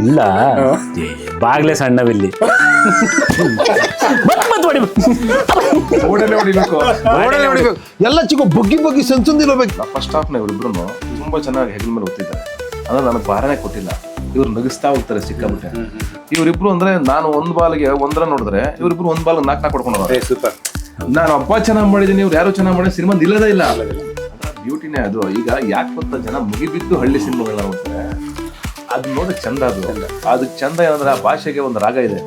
ಇಲ್ಲ ಬಾಗ್ಲೇ ಸಣ್ಣವಿಲ್ಲಿ ಎಲ್ಲ ಚಿಕ್ಕ ಬಗ್ಗಿ ಸಂಚಂದಿರಬೇಕು. ಫಸ್ಟ್ ಹಾಫ್ನ ಇವರಿಬ್ರು ತುಂಬಾ ಚೆನ್ನಾಗಿ ಹೆಗಲ ಮೇಲೆ ಒತ್ತಿದ್ದಾರೆ. ಅಂದ್ರೆ ನನಗೆ ಭಾರನೇ ಕೊಟ್ಟಿಲ್ಲ. ಇವ್ರು ನಗಿಸ್ತಾ ಹೋಗ್ತಾರೆ ಸಿಕ್ಕಾಬಿಟ್ಟೆ. ಇವರಿಬ್ರು ಅಂದ್ರೆ ನಾನು ಒಂದ್ ಬಾಲ್ಗೆ ಒಂದರ ನೋಡಿದ್ರೆ ಇವರಿಬ್ರು ಒಂದ್ ಬಾಲ್ 4 ಕೊಡ್ಕೊಂಡು ಸೂಪರ್. ನಾನು ಹಬ್ಬ ಚೆನ್ನಾಗಿ ಮಾಡಿದೀನಿ, ಇವ್ರು ಯಾರು ಚೆನ್ನಾಗಿ ಮಾಡಿ ಸಿನಿಮಾ ನಿಲ್ಲದೇ ಇಲ್ಲ. ಬ್ಯೂಟಿನೇ ಅದು. ಈಗ ಯಾಕೆ ಗೊತ್ತಾ, ಜನ ಮುಗಿಬಿದ್ದು ಹಳ್ಳಿ ಸಿನಿಮಾಗಳನ್ನ ನೋಡ್ತಾರೆ, ಅದು ನೋಡಕ್ ಚಂದ. ಅದಕ್ಕೆ ಚಂದ ಏನಂದ್ರೆ ಆ ಭಾಷೆಗೆ ಒಂದು ರಾಗ ಇದೆ,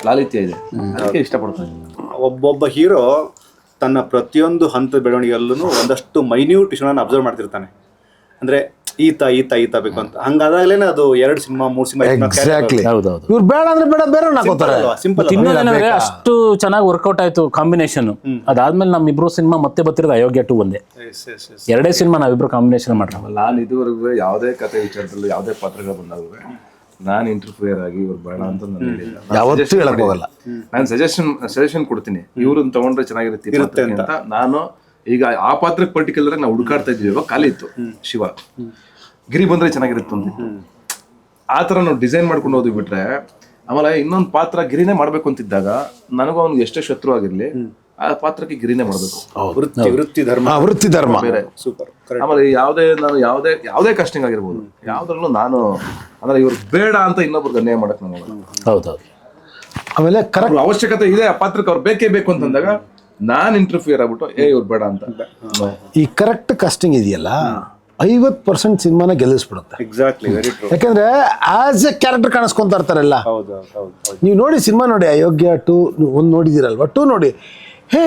ಲಾಲಿತ್ಯ ಇದೆ, ಅದಕ್ಕೆ ಇಷ್ಟಪಡ್ತಾರೆ. ಒಬ್ಬೊಬ್ಬ ಹೀರೋ ತನ್ನ ಪ್ರತಿಯೊಂದು ಹಂತದ ಬೆಳವಣಿಗೆಯಲ್ಲೂ ಒಂದಷ್ಟು ಮೈನ್ಯೂಟ್ ವಿಷಯನ ಅಬ್ಸರ್ವ್ ಮಾಡ್ತಿರ್ತಾನೆ. ಅಂದ್ರೆ ಈತ ಬೇಕು ಅಂತ. ಹಂಗಾದಾಗ್ಲೇನೆ ಅದು 2 ಸಿನಿಮಾ 3 ಸಿನಿಮಾ ಎಕ್ಸಾಕ್ಟ್ಲಿ. ಹೌದೌದು. ಇವ್ರು ಬೇಡ ಅಂದ್ರೆ ಬೇರೆ ಹಾಕೋತಾರೆ. ಸಿಂಪಲ್. ಇನ್ನೊಂದೇನಂದ್ರೆ ಅಷ್ಟು ಚೆನ್ನಾಗಿ ವರ್ಕೌಟ್ ಆಯ್ತು ಕಾಂಬಿನೇಷನ್. ಅದಾದ್ಮೇಲೆ ನಮ್ಮಿಬ್ರು ಸಿನಿಮಾ ಮತ್ತೆ ಬರ್ತಿರೋದು ಅಯೋಗ್ಯ 2 ಒಂದೇ. 2 ಸಿನಿಮಾ ನಾವಿಬ್ರು ಕಾಂಬಿನೇಷನ್ ಮಾಡ್ರ. ನಾನು ಇದುವರೆಗೂ ಯಾವುದೇ ಕಥೆ ವಿಚಾರದಲ್ಲೂ ಯಾವುದೇ ಪಾತ್ರಗಳು ಬಂದಾಗ ನಾನು ಇಂಟರ್ಫಿಯರ್ ಆಗಿ ಇವ್ರು ಬೇಡ ಅಂತ ನಾನು ಹೇಳಿಲ್ಲ. ಯಾವತ್ತೂ ಹೇಳಕ್ ಹೋಗಲ್ಲ. ನಾನು ಸಜೆಷನ್ ಕೊಡ್ತೀನಿ, ಇವ್ರನ್ನ ತಗೊಂಡ್ರೆ ಚೆನ್ನಾಗಿರುತ್ತೆ ಅಂತ. ನಾನು ಈಗ ಆ ಪಾತ್ರಕ್ಕೆ ಪರ್ಟಿಕ್ಯುಲರ್ ನಾವು ಹುಡುಕಾಡ್ತಾ ಇದ್ವಿ. ಇವಾಗ ಖಾಲಿ ಇತ್ತು ಶಿವ, ಗಿರಿ ಬಂದ್ರೆ ಚೆನ್ನಾಗಿರುತ್ತೆ ಅಂತ. ಆ ತರ ನಾವು ಡಿಸೈನ್ ಮಾಡ್ಕೊಂಡು ಹೋದ್ವಿ ಬಿಟ್ರೆ, ಆಮೇಲೆ ಇನ್ನೊಂದು ಪಾತ್ರ ಗಿರಿನೇ ಮಾಡ್ಬೇಕು ಅಂತಿದ್ದಾಗ ನನಗೂ ಅವ್ನಿಗೆ ಎಷ್ಟೇ ಶತ್ರು ಆಗಿರ್ಲಿ ಆ ಪಾತ್ರಕ್ಕೆ ಗಿರಿನೇ ಮಾಡ್ಬೇಕು. ವೃತ್ತಿ ಧರ್ಮ ಬೇರೆ. ಸೂಪರ್. ಆಮೇಲೆ ಯಾವುದೇ ಕಾಸ್ಟಿಂಗ್ ಆಗಿರ್ಬೋದು, ಯಾವ್ದ್ರಲ್ಲೂ ನಾನು ಅಂದ್ರೆ ಇವ್ರು ಬೇಡ ಅಂತ ಇನ್ನೊಬ್ರಿಗೆ ಅನ್ಯಾಯ ಮಾಡಕ್ ನಾನು ಹೌದೌದು. ಆಮೇಲೆ ಕರೆಕ್ಟ್ ಅವಶ್ಯಕತೆ ಇದೆ ಆ ಪಾತ್ರಕ್ಕೆ, ಅವ್ರು ಬೇಕೇ ಬೇಕು ಅಂತಂದಾಗ ನಾನ್ ಇಂಟರ್ಫಿಯರ್ ಆಗ್ಬಿಟ್ಟು ಇವ್ರು ಬೇಡ ಅಂತ. ಈ ಕರೆಕ್ಟ್ ಕಾಸ್ಟಿಂಗ್ ಇದೆಯಲ್ಲ 50% ಸಿನಿಮಾನ ಗೆಲ್ಲಿಸ್ಬಿಡುತ್ತೆ. Exactly, very true. ಯಾಕಂದ್ರೆ ಆಸ್ ಎ ಕ್ಯಾರೆಕ್ಟರ್ ಕಾಣಿಸ್ಕೊಂತ ಇರ್ತಾರಲ್ಲ. ನೀವು ನೋಡಿ ಸಿನಿಮಾ ನೋಡಿ, ಅಯೋಗ್ಯ 2 1 ನೋಡಿದಿರಲ್ವಾ, 2 ನೋಡಿ, ಹೇ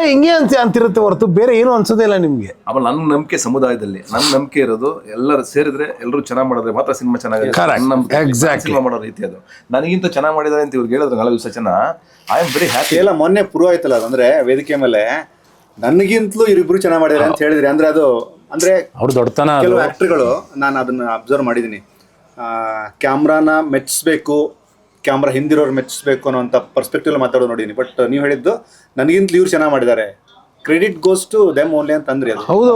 ಹಿಂಗೆ ಅಂತಿರುತ್ತೆ ಹೊರತು ಬೇರೆ ಏನು ಅನ್ಸೋದೇ ಇಲ್ಲ ನಿಮ್ಗೆ. ಆಮೇಲೆ ನನ್ನ ನಂಬಿಕೆ ಸಮುದಾಯದಲ್ಲಿ ನನ್ನ ನಂಬಿಕೆ ಇರೋದು, ಎಲ್ಲರೂ ಸೇರಿದ್ರೆ ಎಲ್ಲರೂ ಚೆನ್ನಾಗಿ ಮಾಡಿದ್ರೆ ಮಾತ್ರ ಸಿನಿಮಾ ಚೆನ್ನಾಗಿ ಸಿನಿಮಾ ಮಾಡೋ ರೀತಿ ಅದು. ನನಗಿಂತ ಚೆನ್ನಾಗಿ ಮಾಡಿದ್ದಾರೆ ಅಂತ ಇವ್ರಿಗೆ ಹೇಳಿದ್ರು 4 ದಿವಸ ಜನ. I am very happy. ಎಲ್ಲ ಮೊನ್ನೆ ಪ್ರೂವ್ ಆಯ್ತಲ್ಲ, ಅಂದ್ರೆ ವೇದಿಕೆ ಮೇಲೆ ನನಗಿಂತಲೂ ಇವರಿಬ್ರು ಚೆನ್ನಾಗಿ ಮಾಡಿದ್ದಾರೆ ಅಂತ ಹೇಳಿದ್ರಿ. ಅಂದ್ರೆ ಅದು ಅಂದ್ರೆ ಅವ್ರು ದೊಡ್ಡತನ. ಕೆಲವು ಆಕ್ಟರ್ಗಳು ನಾನು ಅದನ್ನ ಅಬ್ಸರ್ವ್ ಮಾಡಿದ್ದೀನಿ, ಕ್ಯಾಮ್ರಾನ ಮೆಚ್ಚಿಸ್ಬೇಕು, ಕ್ಯಾಮ್ರಾ ಹಿಂದಿರೋರು ಮೆಚ್ಚಿಸ್ಬೇಕು ಅನ್ನೋಂಥ ಪರ್ಸ್ಪೆಕ್ಟಿವ್ ಮಾತಾಡೋದು ನೋಡಿದ್ದೀನಿ. ಬಟ್ ನೀವು ಹೇಳಿದ್ದು ನನಗಿಂತಲೂ ಇವ್ರು ಚೆನ್ನಾಗಿ ಮಾಡಿದ್ದಾರೆ, credit goes to them only ಅಂತ ಅಂದ್ರಿ. ಅದು ಹೌದು.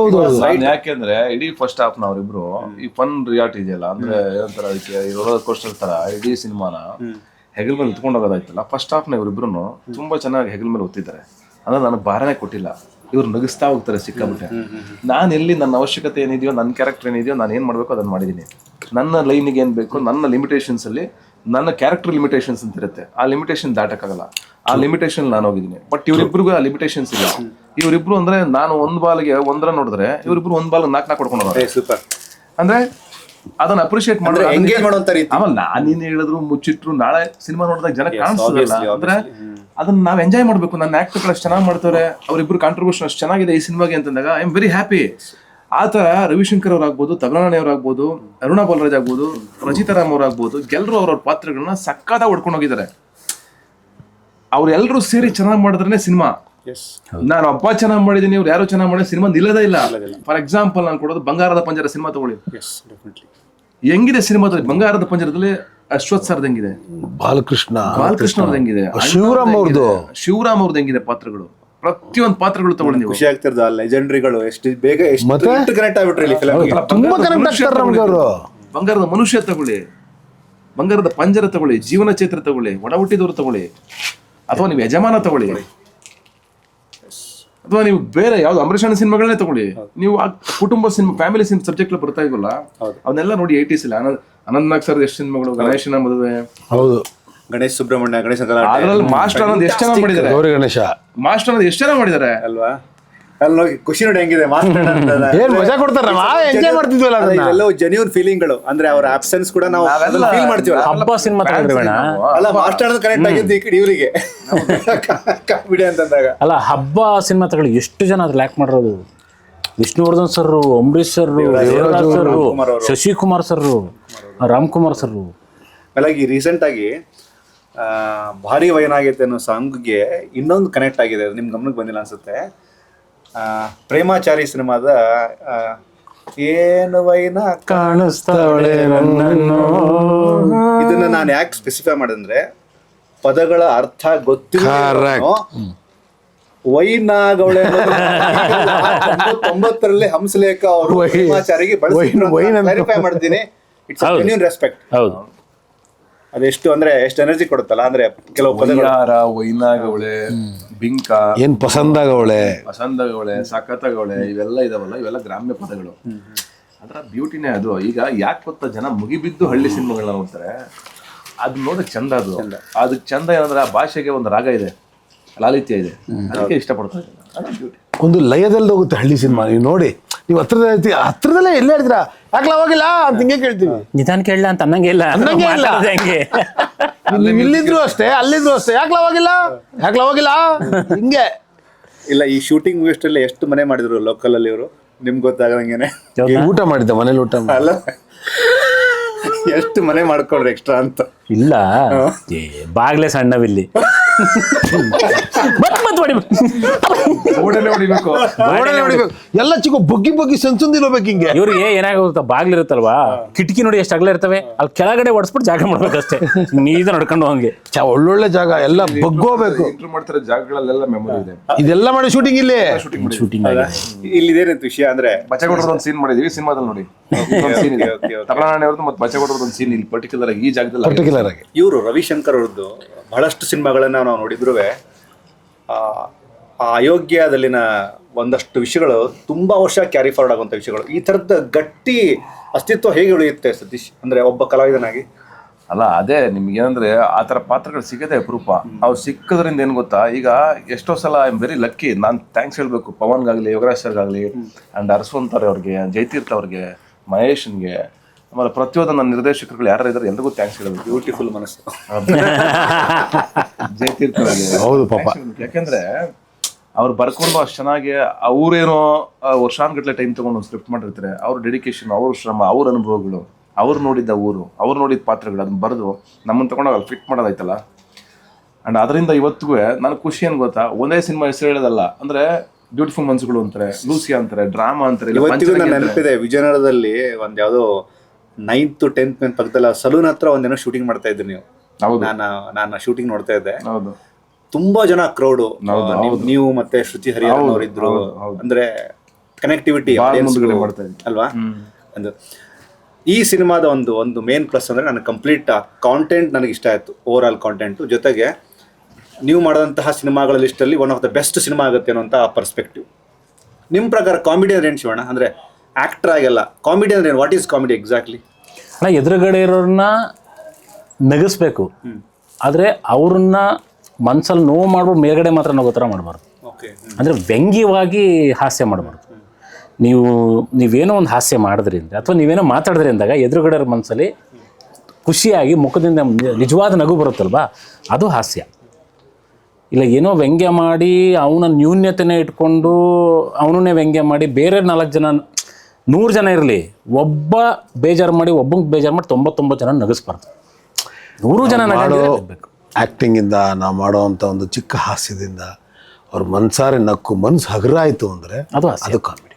ಯಾಕೆಂದ್ರೆ ಇಡೀ ಫಸ್ಟ್ ಹಾಫ್ ನಾವ್ರಿಬ್ರು ಈ ಫನ್ ರಿಯಾಲಿಟಿ ಇದೆಯಲ್ಲ, ಅಂದ್ರೆ ಏನಂತಾರ ಅದಕ್ಕೆ ರೋಲರ್ ಕೋಸ್ಟರ್ ತರ ಇಡೀ ಸಿನಿಮಾನ ಹೆಗಲ್ ಮೇಲೆ ಉತ್ಕೊಂಡು ಹೋಗೋದಾಯ್ತಲ್ಲ, ಫಸ್ಟ್ ಹಾಫ್ನ ಇವ್ರಿಬ್ರು ತುಂಬಾ ಚೆನ್ನಾಗಿ ಹೆಗಲ್ ಮೇಲೆ ಒತ್ತಿದ್ದಾರೆ. ಅಂದ್ರೆ ನನಗೆ ಭಾರನೇ ಕೊಟ್ಟಿಲ್ಲ. ಇವ್ರು ನಗಿಸ್ತಾ ಹೋಗ್ತಾರೆ ಸಿಕ್ಕಾಬಿಟ್ಟೆ. ನಾನು ಎಲ್ಲಿ ನನ್ನ ಅವಶ್ಯಕತೆ ಏನಿದೆಯೋ, ನನ್ನ ಕ್ಯಾರೆಕ್ಟರ್ ಏನಿದೆಯೋ, ನಾನು ಏನು ಮಾಡಬೇಕು ಅದನ್ನು ಮಾಡಿದ್ದೀನಿ. ನನ್ನ ಲೈನಿಗೆ ಏನು ಬೇಕು, ನನ್ನ ಲಿಮಿಟೇಷನ್ಸ್ ಅಲ್ಲಿ ನನ್ನ ಕ್ಯಾರೆಕ್ಟರ್ ಲಿಮಿಟೇಷನ್ಸ್ ಅಂತ ಇರುತ್ತೆ, ಆ ಲಿಮಿಟೇಷನ್ ದಾಟಕ್ಕಾಗಲ್ಲ. ಆ ಲಿಮಿಟೇಷನ್ ನಾನು ಹೋಗಿದ್ದೀನಿ. ಬಟ್ ಇವರಿಬ್ರಿಗೂ ಆ ಲಿಮಿಟೇಷನ್ಸ್ ಇಲ್ಲ. ಇವರಿಬ್ರು ಅಂದ್ರೆ ನಾನು ಒಂದ್ ಬಾಲ್ಗೆ ಒಂದರ ನೋಡಿದ್ರೆ ಇವರಿಬ್ರು ಒಂದ್ ಬಾಲ್ 4 ಕೊಡ್ಕೊಂಡು ಹೋಗೋದು. ಸೂಪರ್. ಅಂದ್ರೆ ಅದನ್ನ ಅಪ್ರಿಶಿಯೇಟ್ ಮಾಡೋದು. ಆಮೇಲೆ ನಾನೇನ್ ಹೇಳಿದ್ರು ಮುಚ್ಚಿಟ್ರು ನಾಳೆ ಸಿನಿಮಾ ನೋಡಿದಾಗ ಜನ ಕಾಣಿಸ್ತದಲ್ಲ. ಅಂದ್ರೆ ಅದನ್ನ ನಾವ್ ಎಂಜಾಯ್ ಮಾಡ್ಬೇಕು. ನನ್ನ ಆಕ್ಟರ್ಗಳು ಅಷ್ಟು ಚೆನ್ನಾಗಿ ಮಾಡ್ತಾರೆ, ಅವರಿಬ್ರು ಕಾಂಟ್ರಿಬ್ಯೂಷನ್ ಅಷ್ಟು ಚೆನ್ನಾಗಿದೆ ಈ ಸಿನಿಮಾಗೆ ಅಂತಂದಾಗ ಐ ಆಮ್ ವೆರಿ ಹ್ಯಾಪಿ. ಆ ತರ ರವಿಶಂಕರ್ ಅವ್ರಾಗ್ಬೋದು, ತಗರಾಣಿ ಅವ್ರಾಗ್ಬೋದು, ಅರುಣಾ ಬಾಲರಾಜ್ ಆಗ್ಬೋದು, ರಚಿತಾರಾಮ್ ಅವ್ರಾಗ್ಬೋದು, ಎಲ್ಲರೂ ಅವ್ರವ್ರ ಪಾತ್ರಗಳನ್ನ ಸಕ್ಕತ್ತಾಗಿ ಹೊಡ್ಕೊಂಡು ಹೋಗಿದ್ದಾರೆ. ಅವ್ರೆಲ್ಲರೂ ಸೇರಿ ಚೆನ್ನಾಗಿ ಮಾಡಿದ್ರೆ ಸಿನಿಮಾ. ನಾನು ಹಬ್ಬ ಚೆನ್ನಾಗಿ ಮಾಡಿದೀನಿ, ಇವ್ರು ಯಾರು ಚೆನ್ನಾಗಿ ಮಾಡಿದ್ರೆ ಸಿನಿಮಾ ನಿಲ್ಲದೇ ಇಲ್ಲ. ಫಾರ್ ಎಕ್ಸಾಂಪಲ್ ನಾನು ಕೊಡೋದು ಬಂಗಾರದ ಪಂಜರ ಸಿನಿಮಾ ತಗೊಳ್ಳಿ. ಹೆಂಗಿದೆ ಸಿನಿಮಾ? ಬಂಗಾರದ ಪಂಜರದಲ್ಲಿ ಅಶ್ವಥ್ ಸರ್ದ್ ಹೆಂಗಿದೆ, ಬಾಲಕೃಷ್ಣ ಅವ್ರದ್ದು ಹೆಂಗಿದೆ, ಶಿವರಾಮ್ ಅವ್ರದ್ದು ಹೆಂಗಿದೆ ಪಾತ್ರಗಳು, ಪ್ರತಿಯೊಂದು ಪಾತ್ರಗಳು ತಗೊಳ್ಳಿ ನೀವು. ಖುಷಿ ಆಗ್ತಿರ್ದ ಲೆಜೆಂಡ್ರಿಗಳು ಎಷ್ಟು ಬೇಗ ಎಷ್ಟು ಕನೆಕ್ಟ್ ಆಗ್ಬಿಟ್ರಿ. ಬಂಗಾರದ ಮನುಷ್ಯ ತಗೊಳ್ಳಿ, ಬಂಗಾರದ ಪಂಜರ ತಗೊಳ್ಳಿ, ಜೀವನ ಚೈತ್ರ ತಗೊಳ್ಳಿ, ಒಡ ಹುಟ್ಟಿದವರು ತಗೊಳ್ಳಿ, ಅಥವಾ ನೀವು ಯಜಮಾನ ತಗೊಳ್ಳಿ, ಅಥವಾ ನೀವು ಬೇರೆ ಯಾವ್ದು ಅಂಬರೀಷ್ ಸಿನಿಮಾಗಳನ್ನೇ ತಗೊಳ್ಳಿ. ನೀವು ಕುಟುಂಬ ಸಿನಿಮಾ, ಫ್ಯಾಮಿಲಿ ಸಿನಿಮಾ ಸಬ್ಜೆಕ್ಟ್ ಬರ್ತಾ ಇದ್ವಲ್ಲ, ಅವನ್ನೆಲ್ಲ ನೋಡಿ 80s ಅಲ್ಲಿ ಅನಂತ್ ನಾಗ್ ಸರ್ ಎಷ್ಟು ಸಿನಿಮಾಗಳು, ಗಣೇಶನ ಮದುವೆ, ಹೌದು, ಗಣೇಶ್ ಸುಬ್ರಹ್ಮಣ್ಯ, ಗಣೇಶ ಅದ್ರಲ್ಲಿ ಮಾಸ್ಟರ್ ಅನ್ನೋದು ಎಷ್ಟು ಚೆನ್ನಾಗಿ ಮಾಡಿದ್ದಾರೆ, ಗೌರಿ ಗಣೇಶ ಮಾಸ್ಟರ್ ಅನ್ನೋದು ಎಷ್ಟು ಚೆನ್ನಾಗಿ ಮಾಡಿದ್ದಾರೆ ಅಲ್ವಾ? ಅಲ್ಲಿ ನೋಡಿ ಖುಷಿ ನೋಡಿ ಹೆಂಗಿದೆ ಮಾಸ್ಟರ್ ಏನ್ ಮಜಾ ಕೊಡ್ತಾರ, ಎಂಜಾಯ್ ಮಾಡ್ತಿದ್ವಲ್ಲ. ಇವೆಲ್ಲವೂ ಜೆನ್ಯೂನ್ ಫೀಲಿಂಗ್ಗಳು. ಅಂದ್ರೆ ಅವರ ಆಬ್ಸೆನ್ಸ್ ಕೂಡ ನಾವು ಫೀಲ್ ಮಾಡ್ತೀವಿ. ಹಬ್ಬ ಸಿನಿಮಾ ಅಲ್ಲ, ಮಾಸ್ಟರ್ ಅನ್ನೋದು ಕನೆಕ್ಟ್ ಆಗಿದ್ದು ಈ ಕಡೆ ಇವರಿಗೆ ಕಾಮಿಡಿ ಅಂತಂದಾಗ. ಅಲ್ಲ, ಹಬ್ಬ ಸಿನಿಮಾ ತಗೊಳ್ಳಿ, ಎಷ್ಟು ಜನ ಅದ್ರಲ್ಲಿ ಆಕ್ಟ್ ಮಾಡಿರೋದು. Vishnuvardhan sir, Ambareesh sir, Devaraj sir, Shashikumar sir, Ramkumar sir. ಹಾಗಾಗಿ ರೀಸೆಂಟ್ ಆಗಿ ಭಾರಿ ವಯನಾಗೈತೆ ಅನ್ನೋ ಸಾಂಗ್ಗೆ ಇನ್ನೊಂದು ಕನೆಕ್ಟ್ ಆಗಿದೆ, ನಿಮ್ ಗಮನಕ್ಕೆ ಬಂದಿಲ್ಲ ಅನ್ಸುತ್ತೆ. ಪ್ರೇಮಾಚಾರಿ ಸಿನಿಮಾದ ಏನು ವೈನ ಕಾಣಿಸ್ತಾವಳೆ ನನ್ನನ್ನು, ಇದನ್ನ ನಾನು ಯಾಕೆ ಸ್ಪೆಸಿಫೈ ಮಾಡಿದ್ರೆ ಪದಗಳ ಅರ್ಥ ಗೊತ್ತಿಲ್ಲ. ವೈನಾಗವಳೆ 90ರಲ್ಲಿ ಹಂಸಲೇಖ ಅವರು ಪ್ರೇಮಾಚಾರಿಗೆ ಬಳಸಿ ಕ್ಲಾರಿಫೈ ಮಾಡ್ತೀನಿ. It's genuine respect. ಹೌದು, ಅದೆಷ್ಟು ಅಂದ್ರೆ ಎಷ್ಟು ಎನರ್ಜಿ ಕೊಡುತ್ತಲ್ಲ, ಅಂದ್ರೆ ಕೆಲವು ಪದಗಳು ವೈಯಾರ, ವೈನಾಗವಳೆ, ಬಿಂಕ, ಏನ್ ಪಸಂದಾಗವಳೆ, ವಸಂತಗವಳೆ, ಸಖತಗವಳೆ, ಇವೆಲ್ಲ ಇದಾವಲ್ಲ, ಇವೆಲ್ಲ ಗ್ರಾಮ್ಯ ಪದಗಳು. ಅದರ ಬ್ಯೂಟಿನೇ ಅದು. ಈಗ ಯಾಕೆ ಗೊತ್ತಾ, ಜನ ಮುಗಿಬಿದ್ದು ಹಳ್ಳಿ ಸಿನಿಮಾಗಳನ್ನ ನೋಡ್ತಾರೆ, ಅದು ನೋಡಕ್ ಚಂದ. ಅದಕ್ಕೆ ಚಂದ ಏನಂದ್ರೆ ಆ ಭಾಷೆಗೆ ಒಂದು ರಾಗ ಇದೆ, ಲಾಲಿತ್ಯ ಇದೆ, ಅದಕ್ಕೆ ಇಷ್ಟಪಡ್ತಾರೆ. ಒಂದು ಲಯದಲ್ಲಿ ಹೋಗುತ್ತೆ ಹಳ್ಳಿ ಸಿನಿಮಾ. ನೀವು ನೋಡಿ, ನೀವು ಹತ್ರದಲ್ಲೇ ಎಲ್ಲೇ ಹೇಳ್ತೀರಾ ಯಾಕಲ ಹೋಗಿಲ್ಲ ಅಂತ ಹಿಂಗೆ ಕೇಳ್ತೀವಿ. ನಿಧಾನ ಕೇಳಲ್ಲ ಅಂತ ಅನ್ನಂಗೆ ಇಲ್ಲ, ಅನ್ನಂಗೆ ಇಲ್ಲ. ಮಾತಾಡೋದು ಹೆಂಗೆ ನೀವು ಇಲ್ಲಿದ್ರು ಅಷ್ಟೇ, ಅಲ್ಲಿದ್ರು ಅಷ್ಟೇ, ಯಾಕಲ ಹೋಗಿಲ್ಲ ಹಿಂಗೆ. ಇಲ್ಲ, ಈ ಶೂಟಿಂಗ್ ವೇಸ್ಟ್ ಎಷ್ಟು ಮನೆ ಮಾಡಿದ್ರು ಲೋಕಲ್ ಅಲ್ಲಿ ಇವರು, ನಿಮ್ಗೆ ಗೊತ್ತಾಗಂಗೆನೆ. ಊಟ ಮಾಡಿದ್ದೆ ಮನೇಲಿ, ಊಟ ಅಲ್ಲ, ಎಷ್ಟು ಮನೆ ಮಾಡ್ಕೊಂಡ್ರೆ ಎಕ್ಸ್ಟ್ರಾ ಅಂತ. ಇಲ್ಲ, ಬಾಗ್ಲೇ ಸಣ್ಣವಿಲ್ಲಿ ಓಡನೆ ಹೊಡಿಬೇಕು. ಎಲ್ಲ ಚಿಕ್ಕ ಬಗ್ಗಿ ಸೆನ್ಸೊಂದಿರ್ಬೇಕು ಹಿಂಗೆ. ಇವ್ರಿಗೆ ಏನಾಗುತ್ತೆ, ಬಾಗ್ಲಿರುತ್ತಲ್ವಾ, ಕಿಟಕಿ ನೋಡಿ ಎಷ್ಟು ಅಗಲ ಇರ್ತವೆ, ಅಲ್ಲಿ ಕೆಳಗಡೆ ಒಡಿಸ್ಬಿಟ್ಟು ಜಾಗ ಮಾಡ್ಬೇಕಷ್ಟೇ, ನೀದ ನಡ್ಕೊಂಡು ಹಂಗೆ. ಒಳ್ಳೊಳ್ಳೆ ಜಾಗ ಎಲ್ಲ ಬಗ್ಗೋಬೇಕು. ಇಂಟರ್ವ್ಯೂ ಮಾಡ್ತಾರೆ ಜಾಗಗಳಲ್ಲೆಲ್ಲ ಮೆಮೊರಿ ಇದೆ. ಇದೆಲ್ಲ ಮಾಡಿ ಶೂಟಿಂಗ್ ಇಲ್ಲಿ ಶೂಟಿಂಗ್ ಇಲ್ಲಿದೇನಂತ ವಿಷಯ ಅಂದ್ರೆ, ಬಚ್ಚಗೌಡರದ ಒಂದು ಸೀನ್ ಮಾಡಿದೀವಿ ಸಿನಿಮಾದಲ್ಲಿ ನೋಡಿ. ಸೀನ್ ಇದೆ ತಪಲಾಣೆಯವ್ರದ್ದು ಮತ್ತು ಬಚ್ಚಗೌಡರದ ಒಂದು ಸೀನ್ ಇಲ್ಲಿ ಪರ್ಟಿಕ್ಯುಲರ್ ಆಗಿ ಈ ಜಾಗದಲ್ಲಿ ಪರ್ಟಿಕ್ಯುಲರ್ ಆಗಿ. ಇವರು ರವಿಶಂಕರ್ ಅವ್ರದ್ದು ಬಹಳಷ್ಟು ಸಿನಿಮಾಗಳನ್ನ ನಾವು ನೋಡಿದ್ರು ಆ ಅಯೋಗ್ಯದಲ್ಲಿನ ಒಂದಷ್ಟು ವಿಷಯಗಳು ತುಂಬಾ ವರ್ಷ ಕ್ಯಾರಿ ಫಾರ್ವರ್ಡ್ ಆಗುವಂಥ ವಿಷಯಗಳು. ಈ ಥರದ ಗಟ್ಟಿ ಅಸ್ತಿತ್ವ ಹೇಗೆ ಉಳಿಯುತ್ತೆ ಸತೀಶ್, ಅಂದ್ರೆ ಒಬ್ಬ ಕಲಾವಿದನಾಗಿ? ಅಲ್ಲ, ಅದೇ ನಿಮ್ಗೆ ಏನಂದ್ರೆ ಆ ಥರ ಪಾತ್ರಗಳು ಸಿಗದೆ ಅಪರೂಪ. ಅವ್ರು ಸಿಕ್ಕದ್ರಿಂದ ಏನು ಗೊತ್ತಾ, ಈಗ ಎಷ್ಟೋ ಸಲ ಐ ಆಮ್ ವೆರಿ ಲಕ್ಕಿ. ನಾನು ಥ್ಯಾಂಕ್ಸ್ ಹೇಳ್ಬೇಕು ಪವನ್ಗಾಗಲಿ, ಯೋಗರಾಜ್ ಸರ್ಗಾಗಲಿ, ಆ್ಯಂಡ್ ಅರಸ್ವಂತ್ ಅವ್ರಿಗೆ, ಜಯತೀರ್ಥ ಅವ್ರಿಗೆ, ಮಹೇಶ್ಗೆ, ಆಮೇಲೆ ಪ್ರತಿಯೊಂದು ನನ್ನ ನಿರ್ದೇಶಕರುಗಳು ಯಾರು ಇದ್ದಾರೆ ಎಲ್ರಿಗೂ ಥ್ಯಾಂಕ್ಸ್ ಹೇಳಬೇಕು. ಬ್ಯೂಟಿಫುಲ್ ಮನಸ್ಸು ಜಯತೀರ್ಥ ಅವ್ರಿಗೆ. ಹೌದು ಪಾಪ. ಯಾಕೆಂದ್ರೆ ಅವ್ರು ಬರ್ಕೊಂಡು ಅಷ್ಟು ಚೆನ್ನಾಗಿ ಅವ್ರೇನೋ ವರ್ಷಾನ್ಗಟ್ಲೆ ಟೈಮ್ ತಗೊಂಡು ಒಂದು ಸ್ಕ್ರಿಪ್ಟ್ ಮಾಡಿರ್ತಾರೆ. ಅವ್ರ ಡೆಡಿಕೇಶನ್, ಅವ್ರ ಶ್ರಮ, ಅವ್ರ ಅನುಭವಗಳು, ಅವ್ರು ನೋಡಿದ್ದ ಊರು, ಅವ್ರು ನೋಡಿದ ಪಾತ್ರಗಳು, ಅದನ್ನ ಬರೆದು ನಮ್ಮನ್ನು ತಗೊಂಡಾಗ ಅಲ್ಲಿ ಫಿಟ್ ಮಾಡೋದಾಯ್ತಲ್ಲ. ಆ್ಯಂಡ್ ಅದರಿಂದ ಇವತ್ತಿಗೂ ನನಗೆ ಖುಷಿ ಏನು ಗೊತ್ತಾ, ಒಂದೇ ಸಿನಿಮಾ ಹೆಸರು ಹೇಳೋದಲ್ಲ, ಅಂದ್ರೆ ಬ್ಯೂಟಿಫುಲ್ ಮನ್ಸುಗಳು ಅಂತಾರೆ, ಲೂಸಿಯಾ ಅಂತಾರೆ, ಡ್ರಾಮಾ ಅಂತಾರೆ. ಇವತ್ತಿಗೂ ನಾನು ನೆನಪಿದೆ, ವಿಜಯನಗರದಲ್ಲಿ ಒಂದ್ ಯಾವ್ದೋ 9th 10th ಪಕ್ಕದಲ್ಲ ಸಲೂನ್ ಹತ್ರ ಒಂದೇನೋ ಶೂಟಿಂಗ್ ಮಾಡ್ತಾ ಇದ್ರಿ ನೀವು. ನಾನು ಶೂಟಿಂಗ್ ನೋಡ್ತಾ ಇದ್ದೆ. ಹೌದು, ತುಂಬಾ ಜನ ಕ್ರೌಡು, ನೀವು ಮತ್ತೆ ಶ್ರುತಿ ಹರಿಹರನ್ ಅವರಿದ್ರು. ಅಂದ್ರೆ ಕನೆಕ್ಟಿವಿಟಿ ಅಲ್ವಾ. ಒಂದು ಈ ಸಿನಿಮಾದ ಒಂದು ಮೇನ್ ಪ್ಲಸ್ ಅಂದ್ರೆ ನನಗೆ ಕಂಪ್ಲೀಟ್ ಕಾಂಟೆಂಟ್ ನನಗೆ ಇಷ್ಟ ಆಯ್ತು, ಓವರ್ ಆಲ್ ಕಾಂಟೆಂಟ್. ಜೊತೆಗೆ ನೀವು ಮಾಡಿದಂತಹ ಸಿನಿಮಾಗಳ ಲಿಸ್ಟಲ್ಲಿ one of the best cinema ಆಗುತ್ತೆ ಅನ್ನೋಂಥ ಪರ್ಸ್ಪೆಕ್ಟಿವ್. ನಿಮ್ಮ ಪ್ರಕಾರ ಕಾಮಿಡಿ ಅಂದ್ರೆ ಏನು ಶಿವಣ್ಣ? ಅಂದ್ರೆ ಆಕ್ಟರ್ ಆಗಿಲ್ಲ, ಕಾಮಿಡಿ ಅಂದ್ರೆ ಏನು? What is comedy exactly? ಅಲ್ಲ, ಎದುರುಗಡೆ ಇರೋರನ್ನ ನಗಿಸ್ಬೇಕು, ಆದರೆ ಅವ್ರನ್ನ ಮನ್ಸಲ್ಲಿ ನೋವು ಮಾಡ್ಬೋದು, ಮೇಲ್ಗಡೆ ಮಾತ್ರ ನಗೋ ಥರ ಮಾಡಬಾರ್ದು. ಅಂದರೆ ವ್ಯಂಗ್ಯವಾಗಿ ಹಾಸ್ಯ ಮಾಡಬಾರ್ದು. ನೀವೇನೋ ಒಂದು ಹಾಸ್ಯ ಮಾಡಿದ್ರಿಂದ ಅಥವಾ ನೀವೇನೋ ಮಾತಾಡಿದ್ರಿಂದಾಗ ಎದುರುಗಡೆ ಮನಸ್ಸಲ್ಲಿ ಖುಷಿಯಾಗಿ ಮುಖದಿಂದ ನಿಜವಾದ ನಗು ಬರುತ್ತಲ್ವಾ, ಅದು ಹಾಸ್ಯ. ಇಲ್ಲ ಏನೋ ವ್ಯಂಗ್ಯ ಮಾಡಿ ಅವನ ನ್ಯೂನ್ಯತೆನೇ ಇಟ್ಕೊಂಡು ಅವನನ್ನೇ ವ್ಯಂಗ್ಯ ಮಾಡಿ ಬೇರೆ 4 ಜನ 100 ಜನ ಇರಲಿ, ಒಬ್ಬ ಬೇಜಾರು ಮಾಡಿ ಒಬ್ಬಂಗೆ ಬೇಜಾರು ಮಾಡಿ 99 ಜನ ನಗಿಸ್ಬಾರ್ದು. 100 ಜನ ನಗಬೇಕು. ಆ್ಯಕ್ಟಿಂಗಿಂದ ನಾವು ಮಾಡೋವಂಥ ಒಂದು ಚಿಕ್ಕ ಹಾಸ್ಯದಿಂದ ಅವ್ರ ಮನ್ಸಾರೆ ನಕ್ಕು ಮನ್ಸು ಹಗುರಾಯಿತು ಅಂದರೆ ಅದು ಕಾಮಿಡಿ.